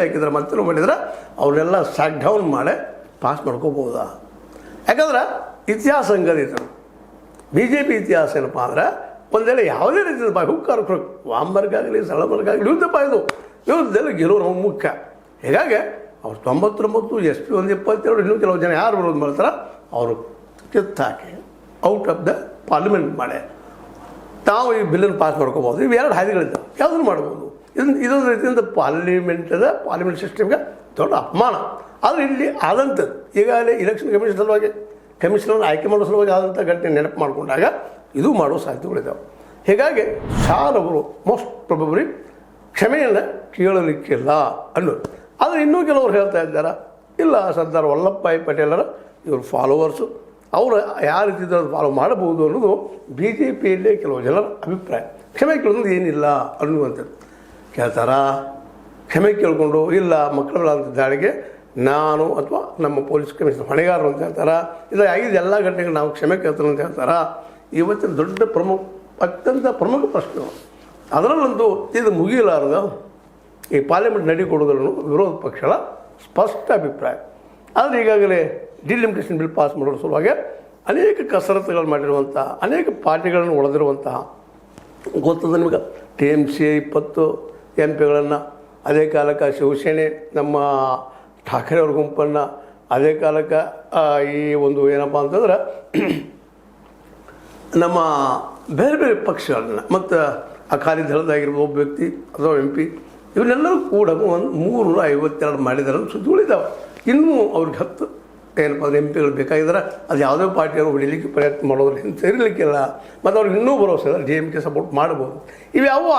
ಹಾಕಿದ್ರೆ ಮತ್ತೆ ಮಾಡಿದ್ರೆ ಅವನ್ನೆಲ್ಲ ಸ್ಯಾಕ್ ಡೌನ್ ಮಾಡಿ ಪಾಸ್ ಮಾಡ್ಕೋಬೋದಾ? ಯಾಕಂದ್ರೆ ಇತಿಹಾಸ ಹಂಗದಿತ್ತು. ಬಿ ಜೆ ಪಿ ಇತಿಹಾಸ ಏನಪ್ಪ ಅಂದ್ರೆ ಒಂದೆಲ್ಲ ಯಾವುದೇ ರೀತಿಯ ಹುಕ್ಕಾರು ವಾಮರ್ಗಾಗಲಿ ಸಳಮರ್ಗಾಗಲಿ ಯುದ್ಧದಲ್ಲಿ ಗೆಲುವು ನಾವು ಮುಖ್ಯ. ಹೀಗಾಗಿ ಅವ್ರು 99 SP ಒಂದು 22 ಇನ್ನೂ ಕೆಲವು ಜನ ಯಾರು ವಿರೋಧ ಮಾಡ್ತಾರೆ ಅವರು ಕಿತ್ತಾಕಿ ಔಟ್ ಆಫ್ ದ ಪಾರ್ಲಿಮೆಂಟ್ ಮಾಡಿ ತಾವು ಈ ಬಿಲ್ಲನ್ನು ಪಾಸ್ ಮಾಡ್ಕೋಬೋದು. ಇವು ಎರಡು ಹಾದಿಗಳಿದ್ದಾವೆ, ಯಾವುದನ್ನು ಮಾಡ್ಬೋದು. ಇದೊಂದು ರೀತಿಯಿಂದ ಪಾರ್ಲಿಮೆಂಟ್ ಸಿಸ್ಟಮ್ಗೆ ದೊಡ್ಡ ಅಪಮಾನ. ಆದರೆ ಇಲ್ಲಿ ಆದಂಥದ್ದು ಈಗಾಗಲೇ ಇಲೆಕ್ಷನ್ ಕಮಿಷನ್ ಸಲುವಾಗಿ ಕಮಿಷನರ್ ಆಯ್ಕೆ ಮಾಡೋ ಸಲುವಾಗಿ ಆದಂಥ ಘಟನೆ ನೆನಪು ಮಾಡಿಕೊಂಡಾಗ ಇದು ಮಾಡೋ ಸಾಧ್ಯತೆಗಳಿದ್ದಾವೆ. ಹೀಗಾಗಿ ಶಾಲವರು ಮೋಸ್ಟ್ ಪ್ರೊಬಬ್ಲಿ ಕ್ಷಮೆಯನ್ನು ಕೇಳಲಿಕ್ಕಿಲ್ಲ ಅನ್ನೋದು. ಆದರೆ ಇನ್ನೂ ಕೆಲವರು ಹೇಳ್ತಾ ಇದ್ದಾರೆ, ಇಲ್ಲ ಸರ್ದಾರ್ ವಲ್ಲಭಭಾಯಿ ಪಟೇಲರ ಇವರು ಫಾಲೋವರ್ಸು, ಅವರು ಯಾವ ರೀತಿ ಫಾಲೋ ಮಾಡಬಹುದು ಅನ್ನೋದು ಬಿ ಜೆ ಪಿಯಲ್ಲೇ ಕೆಲವು ಜನರ ಅಭಿಪ್ರಾಯ. ಕ್ಷಮೆ ಕೇಳೋದು ಏನಿಲ್ಲ ಅನ್ನುವಂಥದ್ದು ಕೇಳ್ತಾರಾ? ಕ್ಷಮೆ ಕೇಳಿಕೊಂಡು ಇಲ್ಲ ಮಕ್ಕಳುಗಳಂಥ ದಾಳಿಗೆ ನಾನು ಅಥವಾ ನಮ್ಮ ಪೊಲೀಸ್ ಕಮಿಷನರ್ ಹೊಣೆಗಾರರು ಅಂತ ಹೇಳ್ತಾರಾ? ಇಲ್ಲ ಆಗಿದ್ದು ಎಲ್ಲ ಘಟನೆಗಳು ನಾವು ಕ್ಷಮೆ ಕೇಳ್ತಾರೆ ಅಂತ ಹೇಳ್ತಾರಾ? ಇವತ್ತಿನ ದೊಡ್ಡ ಅತ್ಯಂತ ಪ್ರಮುಖ ಪ್ರಶ್ನೆ. ಅದರಲ್ಲಂತೂ ಇದು ಮುಗಿಯಲಾರದ ಈ ಪಾರ್ಲಿಮೆಂಟ್ ನಡೆಕೊಡೋದ್ರೂ ವಿರೋಧ ಪಕ್ಷಗಳ ಸ್ಪಷ್ಟ ಅಭಿಪ್ರಾಯ. ಆದರೆ ಈಗಾಗಲೇ ಡಿಲಿಮಿಟೇಷನ್ ಬಿಲ್ ಪಾಸ್ ಮಾಡೋದ್ರ ಸಲುವಾಗಿ ಅನೇಕ ಕಸರತ್ತುಗಳು ಮಾಡಿರುವಂಥ ಅನೇಕ ಪಾರ್ಟಿಗಳನ್ನು ಒಳದಿರುವಂತಹ ಗೊತ್ತದ ನಿಮಗೆ TMC 20 MP ಗಳನ್ನು, ಅದೇ ಕಾಲಕ್ಕೆ ಶಿವಸೇನೆ ನಮ್ಮ ಠಾಕ್ರೆ ಅವ್ರ ಗುಂಪನ್ನು, ಅದೇ ಕಾಲಕ್ಕೆ ಈ ಒಂದು ಏನಪ್ಪ ಅಂತಂದ್ರೆ ನಮ್ಮ ಬೇರೆ ಬೇರೆ ಪಕ್ಷಗಳನ್ನ ಮತ್ತು ಅಕಾಲಿ ದಳದಾಗಿರ್ಬೋದು ಒಬ್ಬ ವ್ಯಕ್ತಿ ಅಥವಾ MP ಇವನ್ನೆಲ್ಲರೂ ಕೂಡ 352 ಮಾಡಿದಾರೆ ಸುದ್ದಿಗಳಿದ್ದಾವೆ. ಇನ್ನೂ ಅವ್ರಿಗೆ 10 ಏನಪ್ಪ ಅಂದ್ರೆ MP ಬೇಕಾಗಿದ್ದಾರೆ. ಅದು ಯಾವುದೇ ಪಾರ್ಟಿಯನ್ನು ಹೊಡಿಲಿಕ್ಕೆ ಪ್ರಯತ್ನ ಮಾಡೋದ್ರ ಸೇರಿಲಿಕ್ಕಿಲ್ಲ. ಮತ್ತು ಅವ್ರಿಗೆ ಇನ್ನೂ ಭರವಸೆ DMK ಸಪೋರ್ಟ್ ಮಾಡ್ಬೋದು. ಇವ್ಯಾವ